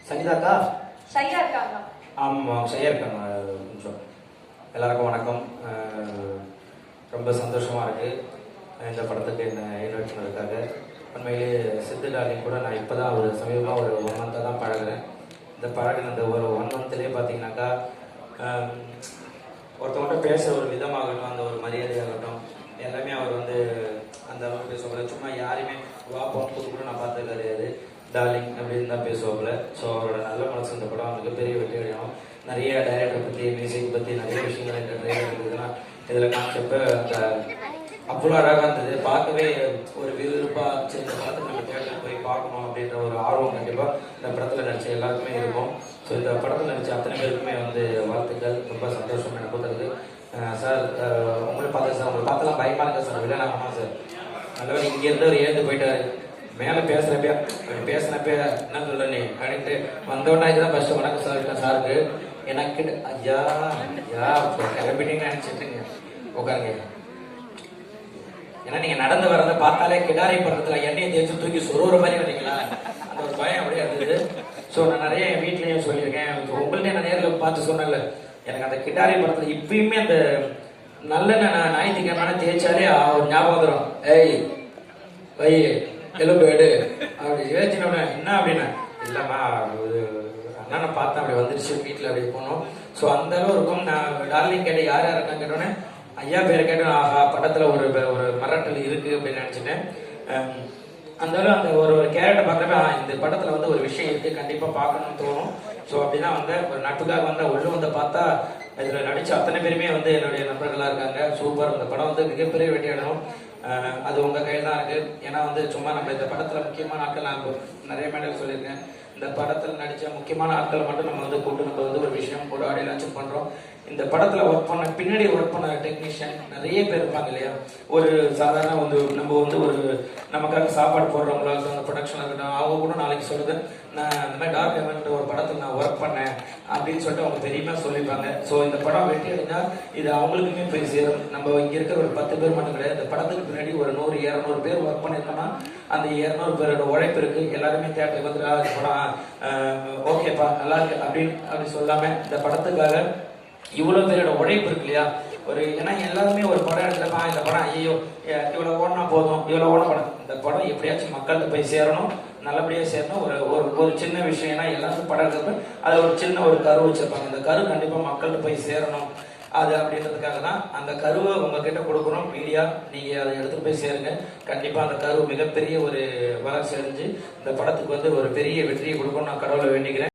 சங்கீதாக்கா ஷையா இருக்காங்க. ஆமாம், ஷையா இருக்காங்க. கொஞ்சம் எல்லாருக்கும் வணக்கம். ரொம்ப சந்தோஷமாக இருக்குது இந்த படத்துக்கு என்ன இன்வைட் பண்ணதுக்காக. உண்மையிலே சித்து டார்லிங் கூட நான் இப்போ தான் ஒரு சமீபமாக ஒரு 1 மந்த்தாக தான் பழகுறேன். இந்த பழகின அந்த ஒரு 1 மந்த்லேயே பார்த்தீங்கன்னாக்கா ஒருத்தவங்கள்ட்ட பேச ஒரு விதமாகட்டும், அந்த ஒரு மரியாதையாகட்டும், எல்லாமே அவர் வந்து அந்த அளவுக்கு பேசுவாங்க. சும்மா யாரையுமே வா போட்டு கூட நான் பார்த்தது கிடையாது. டார்லிங் அப்படின்னு தான் பேசுவாப்புல. ஸோ அவரோட நல்ல மனசு இந்த படம் மிகப்பெரிய வெற்றி அடையணும். நிறைய டைரக்டரை பற்றி, மியூசிக் பற்றி நிறைய விஷயங்கள் இந்த ட்ரெயிலர் இருந்ததுன்னா இதில் காமிச்சப்ப அந்த அவ்வளோ அழகாக இருந்தது. பார்க்கவே ஒரு விறுவிறுப்பாக சரி இந்த படத்தை நம்ம தேட்டருக்கு போய் பார்க்கணும் அப்படின்ற ஒரு ஆர்வம் கண்டிப்பாக இந்த படத்தில் நடித்த எல்லாருக்குமே இருக்கும். ஸோ இந்த படத்தில் நடித்த அத்தனை பேருக்குமே வந்து வாழ்த்துக்கள். ரொம்ப சந்தோஷம் எனக்கு கொடுத்தது. சார் உங்களை பார்த்தேன் சார், உங்களை பார்த்தலாம் பயமாக இருக்கா சார்? வில்லனாமா சார்? நல்லவர் இங்கேருந்து அவர் ஏந்து போயிட்டாரு. மேலே பேசுனப்ப என்ன சொல்ற நீ அப்படின்ட்டு வந்தோடனே இதுதான் ஃபர்ஸ்ட் வணக்கம் சொல்லிட்டேன் சாருக்கு. எனக்கு ஐயா கிளம்பிட்டீங்கன்னு நினைச்சிட்டுங்க உட்காருங்க. ஏன்னா நீங்க நடந்து வரதை பார்த்தாலே கிடாரி படத்துல எண்ணெயை தேய்ச்சி தூக்கி சொருகிற மாதிரி வரீங்களா, அந்த ஒரு பயம் அப்படியே இருந்தது. ஸோ நான் நிறைய என் வீட்லயும் சொல்லியிருக்கேன், உங்கள்கிட்ட நான் நேரில் பார்த்து சொன்னேன்ல, எனக்கு அந்த கிடாரி படத்துல இப்பயுமே அந்த நல்லெண்ணெய் ஞாயிற்றுக்கிழமை தேய்ச்சாலே ஒரு ஞாபகம் வரும். ஏய் வை எலும்பு எடு அப்படி யோசிச்சோட என்ன அப்படின்னா இல்லைம்மா அண்ணனை பார்த்தேன் அப்படி வந்துருச்சு வீட்டில் அப்படி போனோம். ஸோ அந்த அளவு இருக்கும். நான் டார்லிங் கேட்டேன் யார் யார் இருக்கான்னு கேட்டோன்னே ஐயா பேரை கேட்டேன். ஆஹா படத்தில் ஒரு மிரட்டல் இருக்குது அப்படின்னு நினச்சிட்டேன். அந்த அளவு அந்த ஒரு கேரக்டர் பார்க்குறப்ப இந்த படத்தில் வந்து ஒரு விஷயம் இருக்குது, கண்டிப்பாக பார்க்கணும்னு தோணும். ஸோ அப்படின்னா வந்து ஒரு நட்புக்காக வந்து உள்ளே வந்து பார்த்தா இதில் நடித்த அத்தனை பேருமே வந்து என்னுடைய நண்பர்களாக இருக்காங்க. சூப்பர். இந்த படம் வந்து மிகப்பெரிய வெற்றி அடையணும். அது உங்கள் கையில் தான் இருக்குது. ஏன்னா வந்து சும்மா நம்ம இந்த படத்தில் முக்கியமான ஆட்கள் நான் நிறைய மேடல் சொல்லியிருக்கேன். இந்த படத்தில் நடித்த முக்கியமான ஆட்களை மட்டும் நம்ம வந்து கூட்டு நம்ம வந்து ஒரு விஷயம் ஒரு ஆடியோ லான்ச் பண்ணுறோம். இந்த படத்தில் ஒர்க் பண்ண பின்னாடி ஒர்க் பண்ண டெக்னீஷியன் நிறைய பேர் இருப்பாங்க இல்லையா. ஒரு சாதாரண வந்து நம்ம வந்து ஒரு நமக்காக சாப்பாடு போடுறவங்களா இருக்கட்டும், அந்த ப்ரொடக்ஷனாக இருக்கட்டும், அவங்க கூட நாளைக்கு சொல்லுது நான் இந்த மாதிரி டார்க் ஹெவன்ன்ற ஒரு படத்தில் நான் ஒர்க் பண்ணேன் அப்படின்னு சொல்லிட்டு அவங்க பெரியமா சொல்லிப்பாங்க. ஸோ இந்த படம் வெற்றி அடைஞ்சால் இது அவங்களுக்குமே போய் சேரும். நம்ம இங்கே இருக்கிற ஒரு 10 பேர் மட்டும் கிடையாது, இந்த படத்துக்கு பின்னாடி ஒரு 100-200 பேர் ஒர்க் பண்ணியிருக்கோம்னா அந்த 200 பேரோட உழைப்பு இருக்கு. எல்லாருமே தேட்டருக்கு வந்து இந்த படம் ஓகேப்பா நல்லா இருக்கு அப்படின்னு சொல்லாம இந்த படத்துக்காக இவ்வளோ பேரோட உழைப்பு இருக்கு இல்லையா. ஒரு ஏன்னா எல்லாருமே ஒரு படம் எடுத்துலப்பா இந்த படம் ஐயோ இவ்வளோ ஓடனா போதும், இவ்வளோ ஓட படம், இந்த படம் எப்படியாச்சும் மக்கள்கிட்ட போய் சேரணும், நல்லபடியாக சேரணும். ஒரு சின்ன விஷயம், ஏன்னா எல்லாருக்கும் படம் எடுக்கிறப்ப அதில் ஒரு சின்ன ஒரு கரு வச்சிருப்பாங்க. இந்த கரு கண்டிப்பாக மக்கள்கிட்ட போய் சேரணும். அது அப்படின்றதுக்காக தான் அந்த கருவை உங்ககிட்ட கொடுக்குறோம். மீடியா நீங்கள் அதை எடுத்துகிட்டு போய் சேருங்க. கண்டிப்பாக அந்த கரு மிகப்பெரிய ஒரு வளர்ச்சி அடைஞ்சு இந்த படத்துக்கு வந்து ஒரு பெரிய வெற்றியை கொடுக்கணும் நான் கடவுளை வேண்டிக்கிறேன்.